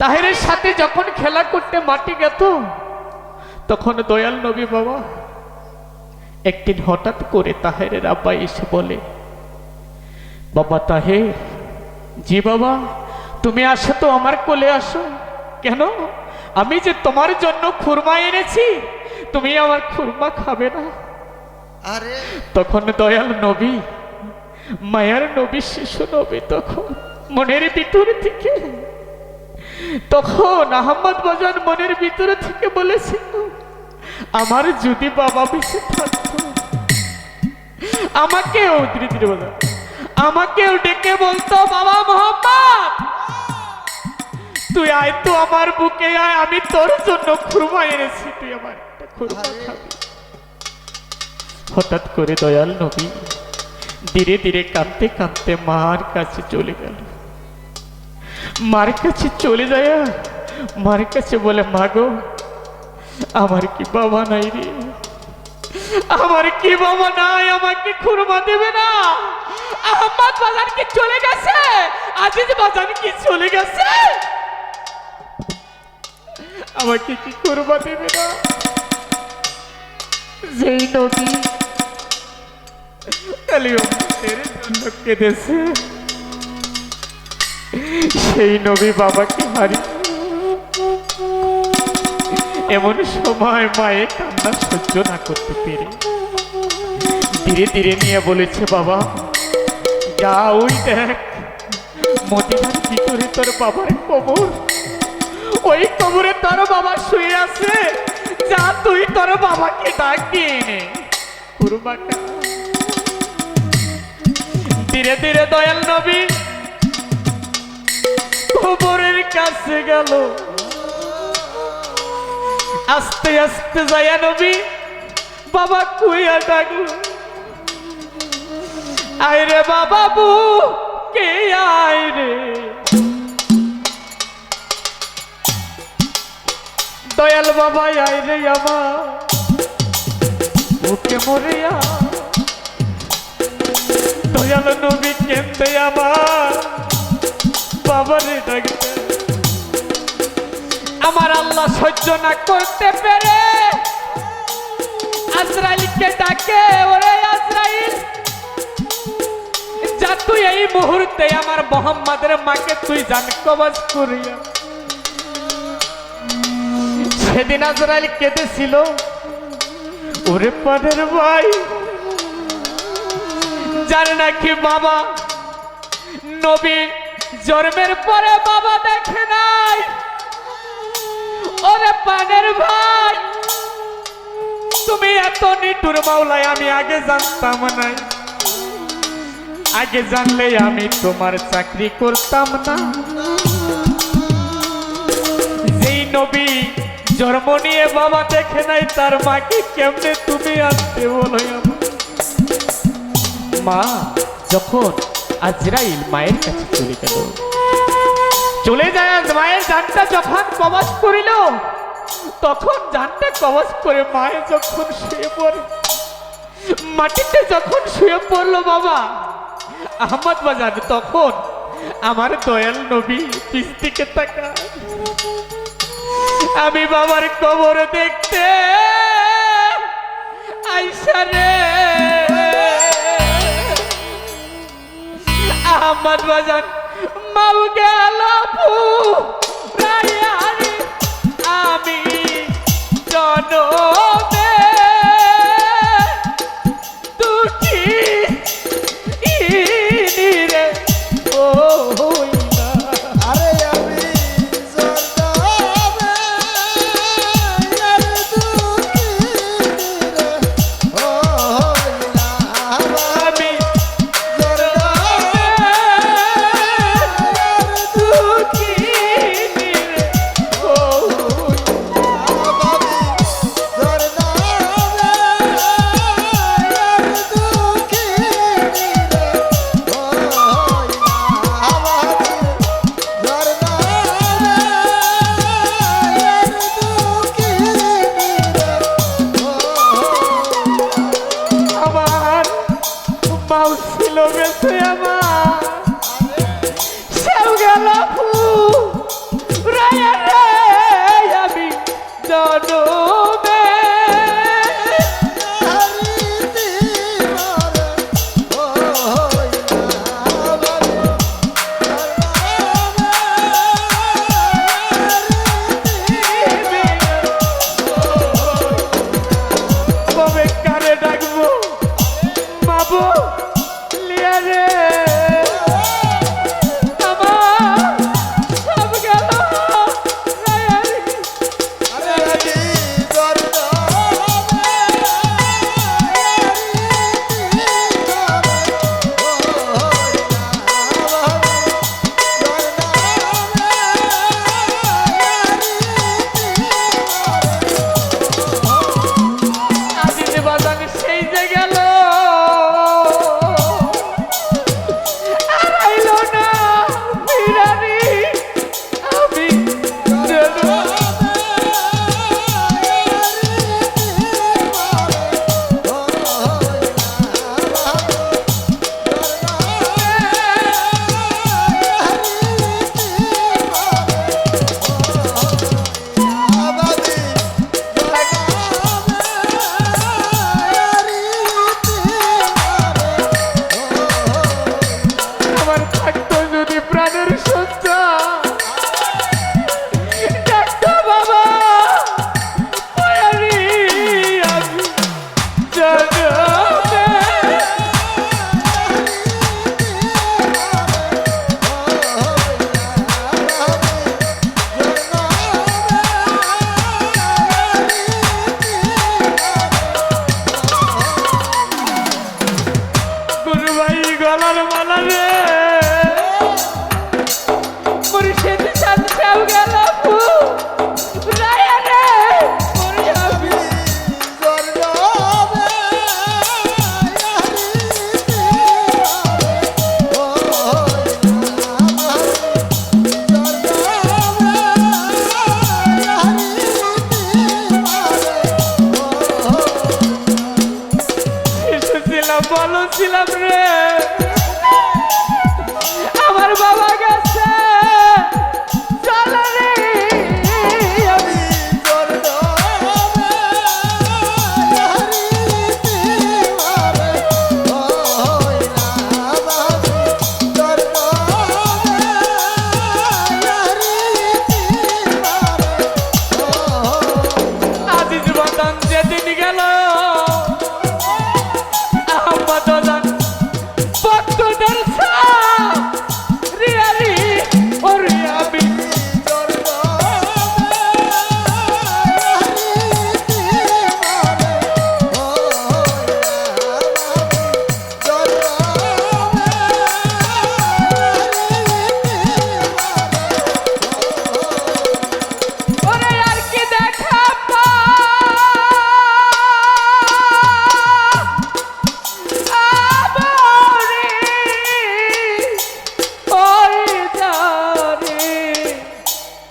তাহেরের সাথে যখন খেলা করতে মাটি গেত, তখন দয়াল নবী বাবা একদিন হঠাৎ করে তাহেরের আব্বা এসে বলে, বাবা তাহের, জি বাবা, তুমি আসো তো, আমার কোলে আসো। কেন? আমি যে তোমার জন্য খুরমা এনেছি, তুমি আমার খুরমা খাবে না? আরে তখন দয়াল নবী, মায়ার নবী, শিশু নবী, তখন মনের ভিতর থেকে, তখন আহমদ বাজান মনের ভিতরে থেকে বলেছিল, আমার যদি বাবা বেঁচে থাকতো, আমাকেও ধীরে ধীরে বলো, আমাকেও ডেকে বলতো, বাবা মোহাম্মদ, তুই আয় তো আমার বুকে আয়, আমি তোর জন্য খুরমা এনেছি, তুই আমার একটা খুরমা খাবি। হঠাৎ করে দয়াল নবী ধীরে ধীরে কাঁদতে কাঁদতে মার কাছে চলে গেল। মার কাছে চলে যায়, মার কাছে বলে, মা গো, আমার কি বাবা নাই রে, আমার কি বাবা নাই, আমাকে খুরমা দেবে না? আহমদ বাজান কি চলে গেছে? আজিজ বাজান কি চলে গেছে? আমাকে কি খুরমা দেবে না? যেই নবী খালি উম্মতের জন্য কেঁদেছে, সেই নবী বাবাকে হারি। এমন সময় মায়ে কান্না সহ্য না করতে পেরে ধীরে ধীরে নিয়ে বলেছে, বাবা যা, ওই দেখ মদিনার ভিতরে তোর বাবার কবর, ওই কবরে তোর বাবা শুয়ে আছে, যা তুই তোর বাবাকে ডাক দিয়ে নে, খুরমা খা। ধীরে ধীরে দয়াল নবী কবরের কাছে গেল, আস্তে আস্তে যায় নবী বাবা কুইয়া ডাকল, আয় রে বাবা বু, কে আয় রে। দয়াল বাবা আয় রে আমার বুকে মরিয়া, দয়াল নবী কেন্দে আমার বাবারে ডাকতে। আমার আল্লাহ সহ্য না করতে পেরে আজরাইলকে ডাকে, ওরে আজরাইল, যা তুই এই মুহূর্তে আমার মোহাম্মদের মাকে তুই জান কবজ করিয়া। সেদিন আজরাইল কেঁদেছিল, ওরে পানের ভাই, জানে নাকি বাবা নবী জন্মের পরে বাবা দেখে নাই। ওরে পানের ভাই, তুমি এত নিঠুর মাওলায় আমি আগে জানতাম নাই, আগে জানলে আমি তোমার চাকরি করতাম না। যেই নবী জন্ম নিয়ে বাবা দেখে নাই, তার মাকে কেমনে তুমি আনতে বলো? মা যখন আজরাইল মায়ের কাছে চলে গেল, চলে যায় মায়ের জানটা যখন কবজ করিল, তখন জানটা কবজ করে মায়ে যখন শুয়ে পড়ে, মাটিতে যখন শুয়ে পড়লো বাবা আহমদ বাজান, তখন আমার দয়াল নবী পিছ দিকে তাকায়, আমি বাবার কবর দেখতে আইসা রে। আহমদ বাজান মাউ গেল পুরাইয়ারে, আমি জনমে দুটি ইনিরে ও হইলা। আরে আমি জন্মে আর দুঃখী রে হইলাম, আমি জন্মে আর দুঃখী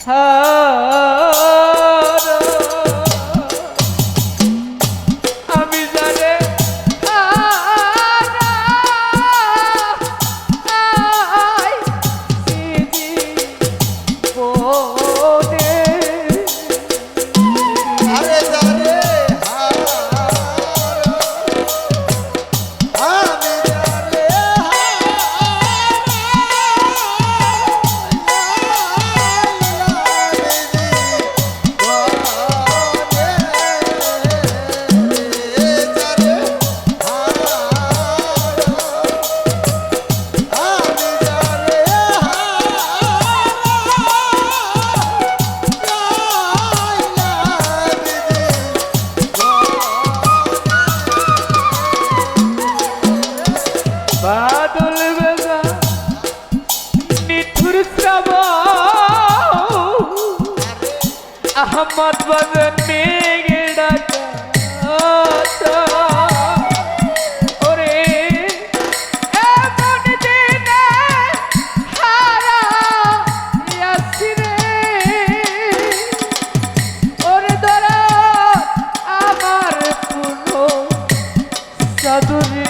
হারা আমি জানে হারা আইছি জীবনে আরে জানে হারা আমি জানে বাদল বেগা নিঠুর শ্রাবণ আহমদ বাজার মেঘে ডাকা ওরে এমন দিনে হারাইয়াছি রে ওরে দরা আমার পুরো সাধুরে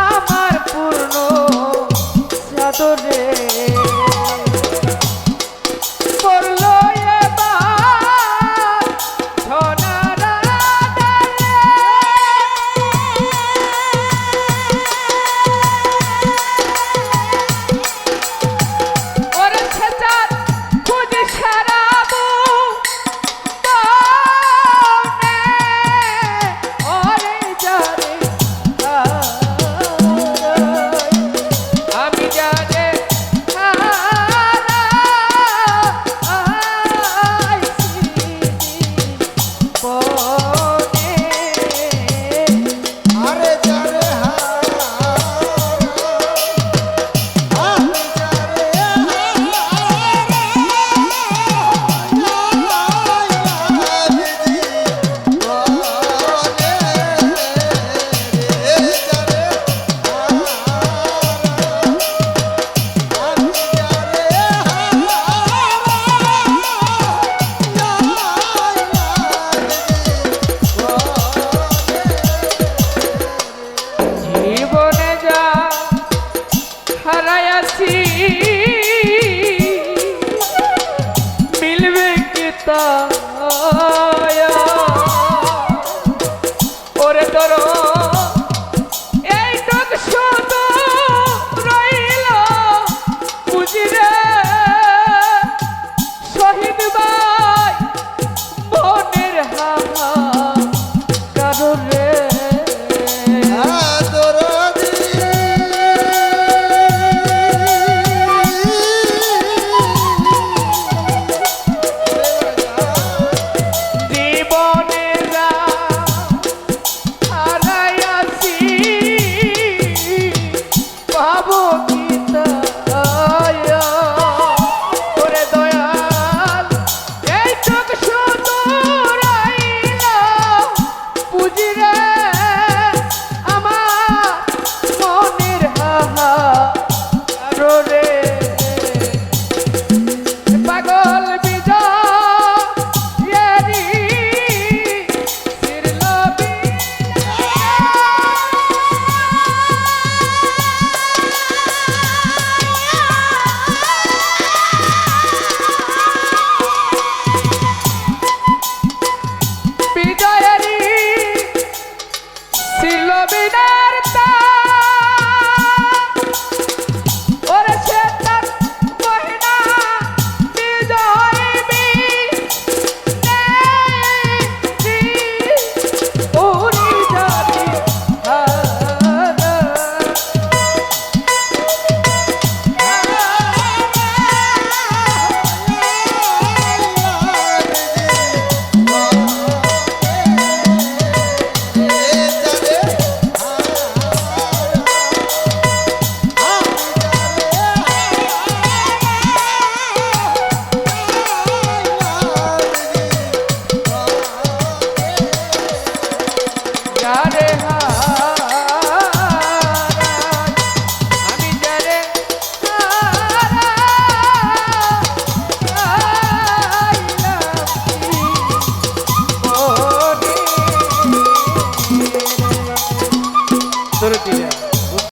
আমার পূর্ণ সাদরে পড়লো এবার সোনারা ওরে ছেচার খুঁজে সারাবো ওরে যারে আমি জানে আরে জানে জীবনে যা হারাইয়াছি